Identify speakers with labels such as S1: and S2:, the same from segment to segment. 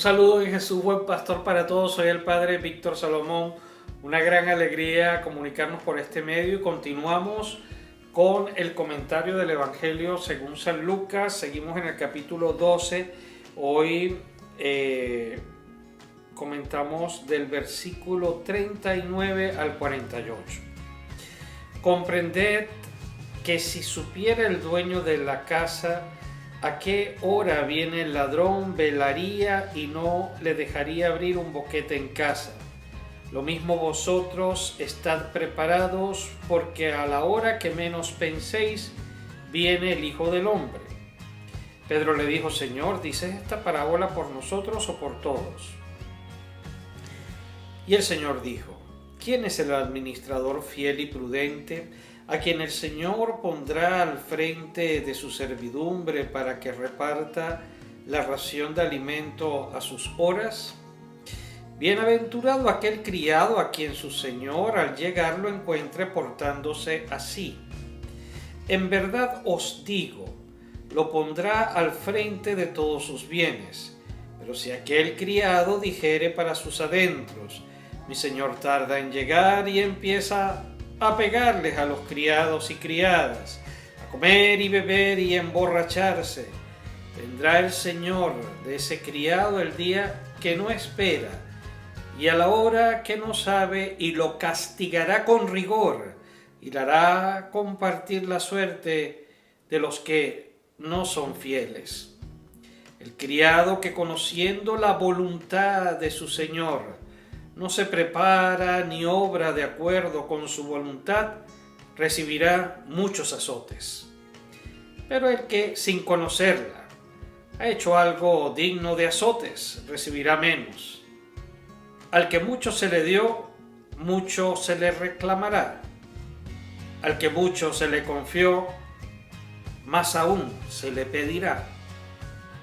S1: saludo en Jesús, buen pastor para todos. Soy el Padre Víctor Salomón. Una gran alegría comunicarnos por este medio y continuamos con el comentario del Evangelio según San Lucas. Seguimos en el capítulo 12. Hoy comentamos del versículo 39 al 48. Comprended que si supiera el dueño de la casa a qué hora viene el ladrón, velaría y no le dejaría abrir un boquete en casa. Lo mismo vosotros, estad preparados, porque a la hora que menos penséis, viene el Hijo del Hombre. Pedro le dijo: Señor, ¿dices esta parábola por nosotros o por todos? Y el Señor dijo: ¿quién es el administrador fiel y prudente, a quien el Señor pondrá al frente de su servidumbre para que reparta la ración de alimento a sus horas? Bienaventurado aquel criado a quien su Señor al llegar lo encuentre portándose así. En verdad os digo, lo pondrá al frente de todos sus bienes. Pero si aquel criado dijere para sus adentros: mi Señor tarda en llegar, y empieza a pegarles a los criados y criadas, a comer y beber y emborracharse, vendrá el Señor de ese criado el día que no espera y a la hora que no sabe, y lo castigará con rigor y le hará compartir la suerte de los que no son fieles. El criado que, conociendo la voluntad de su Señor, no se prepara ni obra de acuerdo con su voluntad, recibirá muchos azotes. Pero el que, sin conocerla, ha hecho algo digno de azotes, recibirá menos. Al que mucho se le dio, mucho se le reclamará. Al que mucho se le confió, más aún se le pedirá.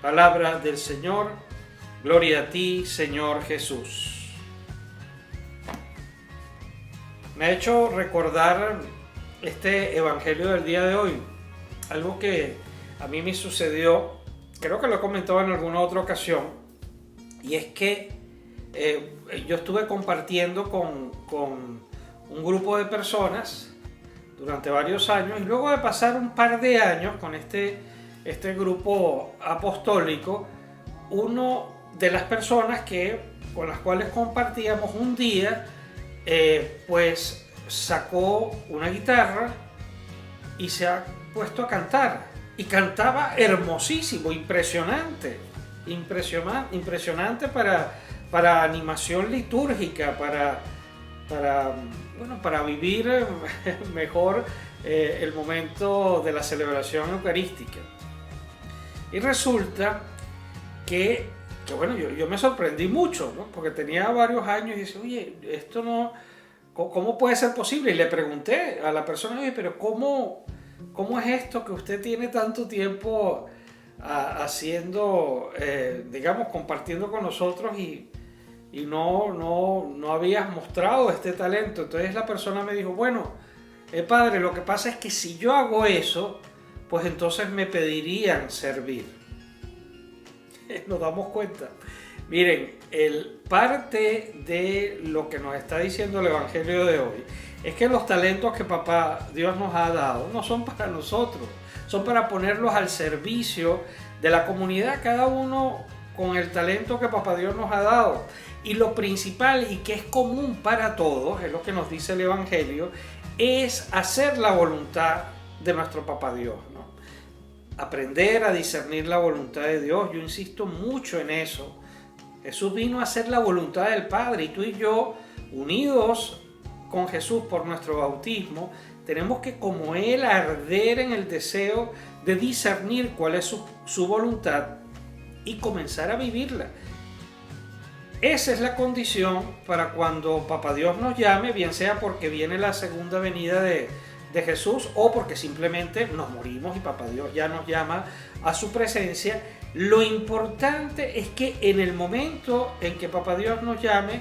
S1: Palabra del Señor. Gloria a ti, Señor Jesús. Me ha hecho recordar este evangelio del día de hoy, algo que a mí me sucedió, creo que lo he comentado en alguna otra ocasión, y es que yo estuve compartiendo con un grupo de personas durante varios años, y luego de pasar un par de años con este grupo apostólico, uno de las personas con las cuales compartíamos un día, pues sacó una guitarra y se ha puesto a cantar, y cantaba hermosísimo, impresionante para animación litúrgica, para vivir mejor el momento de la celebración eucarística. Y resulta que bueno, yo me sorprendí mucho, ¿no? Porque tenía varios años y decía: oye, esto no, ¿cómo puede ser posible? Y le pregunté a la persona: oye, pero ¿cómo es esto que usted tiene tanto tiempo haciendo, digamos, compartiendo con nosotros y no habías mostrado este talento? Entonces la persona me dijo: bueno, padre, lo que pasa es que si yo hago eso, pues entonces me pedirían servir. Nos damos cuenta. Miren, parte de lo que nos está diciendo el Evangelio de hoy es que los talentos que Papá Dios nos ha dado no son para nosotros, son para ponerlos al servicio de la comunidad, cada uno con el talento que Papá Dios nos ha dado. Y lo principal, y que es común para todos, es lo que nos dice el Evangelio, es hacer la voluntad de nuestro Papá Dios, ¿no? Aprender a discernir la voluntad de Dios. Yo insisto mucho en eso. Jesús vino a hacer la voluntad del Padre, y tú y yo, unidos con Jesús por nuestro bautismo, tenemos que, como Él, arder en el deseo de discernir cuál es su voluntad y comenzar a vivirla. Esa es la condición para cuando Papá Dios nos llame, bien sea porque viene la segunda venida de Jesús, o porque simplemente nos morimos y Papá Dios ya nos llama a su presencia. Lo importante es que en el momento en que Papá Dios nos llame,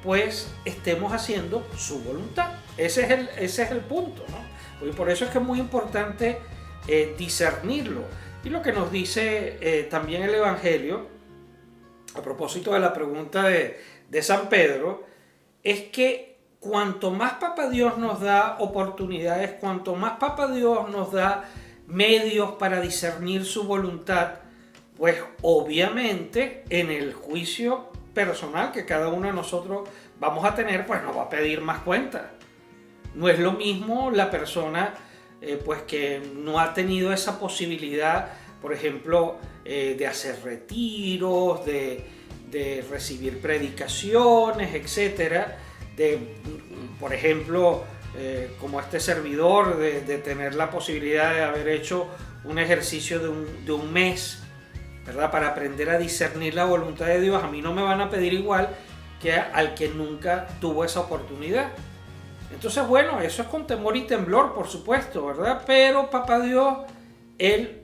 S1: pues estemos haciendo su voluntad. Ese es el punto, ¿no? Y por eso es que es muy importante discernirlo. Y lo que nos dice también el Evangelio a propósito de la pregunta de San Pedro, es que cuanto más Papá Dios nos da oportunidades, cuanto más Papá Dios nos da medios para discernir su voluntad, pues obviamente en el juicio personal que cada uno de nosotros vamos a tener, pues nos va a pedir más cuentas. No es lo mismo la persona pues que no ha tenido esa posibilidad, por ejemplo, de hacer retiros, de recibir predicaciones, etcétera, por ejemplo, como este servidor, de tener la posibilidad de haber hecho un ejercicio de un mes, ¿verdad? Para aprender a discernir la voluntad de Dios. A mí no me van a pedir igual que al que nunca tuvo esa oportunidad. Entonces, bueno, eso es con temor y temblor, por supuesto, ¿verdad? Pero Papá Dios, Él,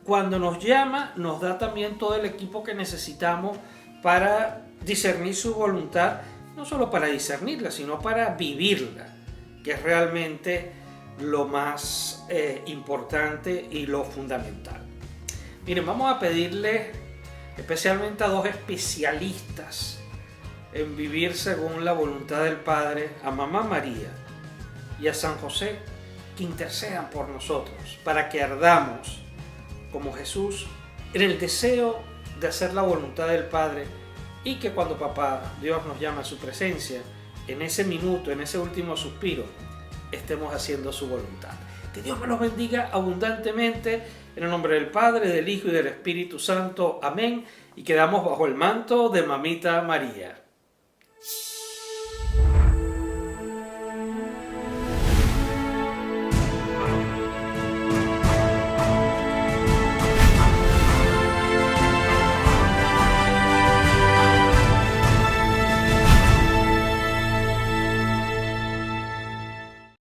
S1: cuando nos llama, nos da también todo el equipo que necesitamos para discernir su voluntad, no solo para discernirla, sino para vivirla, que es realmente lo más importante y lo fundamental. Miren, vamos a pedirle especialmente a dos especialistas en vivir según la voluntad del Padre, a Mamá María y a San José, que intercedan por nosotros, para que ardamos como Jesús en el deseo de hacer la voluntad del Padre, y que cuando Papá Dios nos llama a su presencia, en ese minuto, en ese último suspiro, estemos haciendo su voluntad. Que Dios me los bendiga abundantemente, en el nombre del Padre, del Hijo y del Espíritu Santo. Amén. Y quedamos bajo el manto de Mamita María.